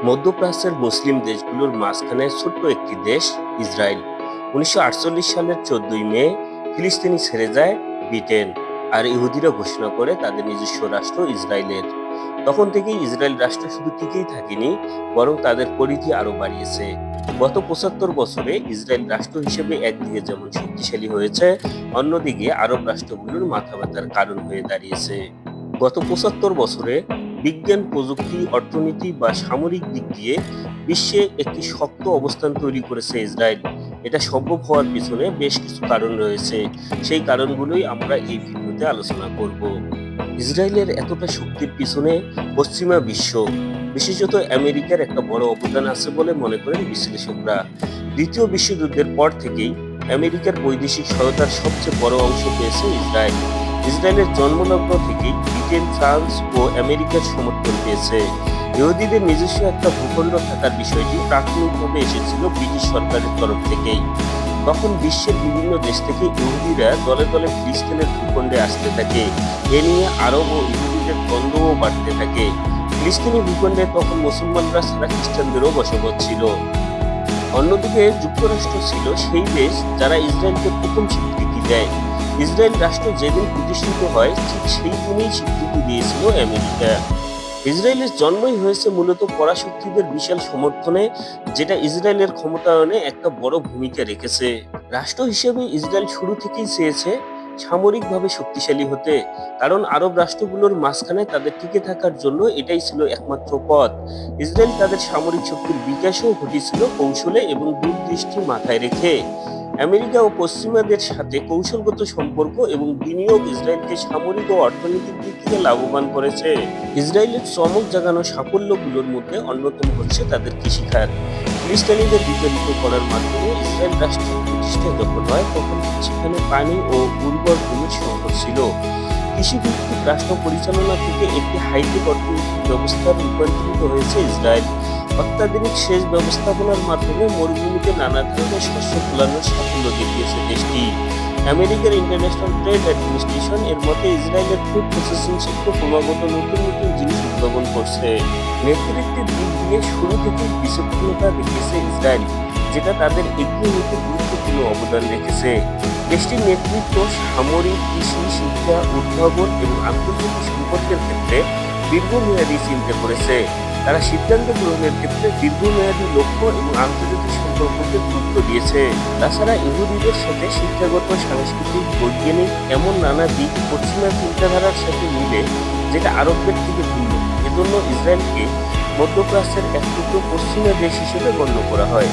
মধ্যপ্রাচ্যের মুসলিম দেশগুলোর মাঝখানে ছোট্ট একটি দেশ ইসরায়েল। ১৯৪৮ সালের ১৪ই মে ফিলিস্তিনি ছেড়ে যায় ব্রিটেন, আর ইহুদিরা ঘোষণা করে তাদের নিজস্ব রাষ্ট্র ইসরায়েলের। তখন থেকেই ইসরায়েল রাষ্ট্র শুধু টিকেই থাকেনি, বরং তাদের পরিধি আরো বাড়িয়েছে। গত ৭৫ বছরে ইসরায়েল রাষ্ট্র হিসেবে একদিকে যেমন শক্তিশালী হয়েছে, অন্যদিকে আরব রাষ্ট্রগুলোর মাথা ব্যথার কারণ হয়ে দাঁড়িয়েছে। গত ৭৫ বছরে বিজ্ঞান, প্রযুক্তি, অর্থনীতি বা সামরিক দিক দিয়ে বিশ্বে একটি শক্ত অবস্থান তৈরি করেছে ইসরায়েল। এটা সম্ভব হওয়ার পিছনে বেশ কিছু কারণ রয়েছে। সেই কারণগুলোই আমরা এই ভিডিওতে আলোচনা করব। ইসরায়েলের এতটা শক্তির পিছনে পশ্চিমা বিশ্ব, বিশেষত আমেরিকার একটা বড় অবদান আছে বলে মনে করেন বিশ্লেষকরা। দ্বিতীয় বিশ্বযুদ্ধের পর থেকেই আমেরিকার বৈদেশিক সহায়তার সবচেয়ে বড় অংশ পেয়েছে ইসরায়েল। ইসরায়েলের জন্মলগ্ন থেকেই ব্রিটেন, ফ্রান্স ও আমেরিকার সমর্থন পেয়েছে। ইহুদিদের নিজস্ব একটা ভূখণ্ড থাকার বিষয়টি প্রাথমিকভাবে এসেছিল ব্রিটিশ সরকারের তরফ থেকেই। তখন বিশ্বের বিভিন্ন দেশ থেকে ইহুদিরা দলে দলে ফিলিস্তিনের ভূখণ্ডে আসতে থাকে। এ নিয়ে আরব ও ইহুদিদের দ্বন্দ্বও বাড়তে থাকে। ফিলিস্তিনি ভূখণ্ডে তখন মুসলমানরা ছাড়া খ্রিস্টানদেরও বসবাস ছিল। অন্যদিকে যুক্তরাষ্ট্র ছিল সেই দেশ যারা ইসরায়েলকে প্রথম স্বীকৃতি দেয়। ইসরায়েল রাষ্ট্র যেদিন প্রতিষ্ঠিত হয় ঠিক সেই দিনেই স্বীকৃতি দিয়েছিল আমেরিকা। ইসরায়েলের জন্মই হয়েছে মূলত পরাশক্তিদের বিশাল সমর্থনে, যেটা ইসরায়েলের ক্ষমতায়নে একটা বড় ভূমিকা রেখেছে। রাষ্ট্র হিসেবে ইসরায়েল শুরু থেকেই চেয়েছে সামরিকভাবে শক্তিশালী হতে, কারণ আরব রাষ্ট্রগুলোর মাঝখানে তাদের টিকে থাকার জন্য এটাই ছিল একমাত্র পথ। ইসরায়েল তাদের সামরিক শক্তির বিকাশও ঘটিয়েছিল কৌশলে এবং দূরদৃষ্টি মাথায় রেখে। আমেরিকা ও পশ্চিমাদের সাথে কৌশলগত সম্পর্ক এবং বিনিয়োগ ইসরায়েলকে সামরিক ও অর্থনৈতিক দিক থেকে লাভবান করেছে। ইসরায়েলের চমক জাগানো সাফল্যগুলোর মধ্যে অন্যতম হচ্ছে তাদের কৃষিখাত। ফিলিস্তিনিদের বিতাড়িত করার মাধ্যমে ইসরায়েল রাষ্ট্রের প্রতিষ্ঠা যখন হয়, তখন সেখানে পানি ও উর্বর ভূমির সংকট ছিল। কৃষিভিত্তিক রাষ্ট্র পরিচালনা থেকে একটি হাইটেক অর্থনৈতিক ব্যবস্থার রূপান্তরিত হয়েছে ইসরায়েল। অত্যাধুনিক সেচ ব্যবস্থাপনার মাধ্যমে মরুভূমিতে নানা ধরনের শস্য ফলানোর সাফল্য দেখিয়েছে দেশটি। আমেরিকার ইন্টারন্যাশনাল ট্রেড অ্যাডমিনিস্ট্রেশন এর মতে ইসরায়েলের ফুড প্রসেসিং শিল্প ক্রমাগত নতুন নতুন জিনিস উদ্ভাবন করছে। নেতৃত্বের দিক দিয়ে শুরু থেকেই বিচক্ষণতা দেখিয়েছে ইসরায়েল, যেটা তাদের এগিয়ে নিতে গুরুত্বপূর্ণ অবদান রেখেছে। দেশটির নেতৃত্ব সামরিক, কৃষি, শিক্ষা, উদ্ভাবন এবং আন্তর্জাতিক সম্পর্কের ক্ষেত্রে দীর্ঘমেয়াদী চিন্তা করেছে। তারা সিদ্ধান্ত গ্রহণের ক্ষেত্রে দীর্ঘমেয়াদী লক্ষ্য এবং আন্তর্জাতিক সম্পর্ককে গুরুত্ব দিয়েছে। তাছাড়া ইহুদিদের সাথে শিক্ষাগত, সাংস্কৃতিক, বৈজ্ঞানিক এমন নানা দিক পশ্চিমা চিন্তাধারার সাথে মিলে, যেটা আরবদের থেকে ভিন্ন। এজন্য ইসরায়েলকে মধ্যপ্রাচ্যের এক টুকরো পশ্চিমা দেশ হিসেবে গণ্য করা হয়।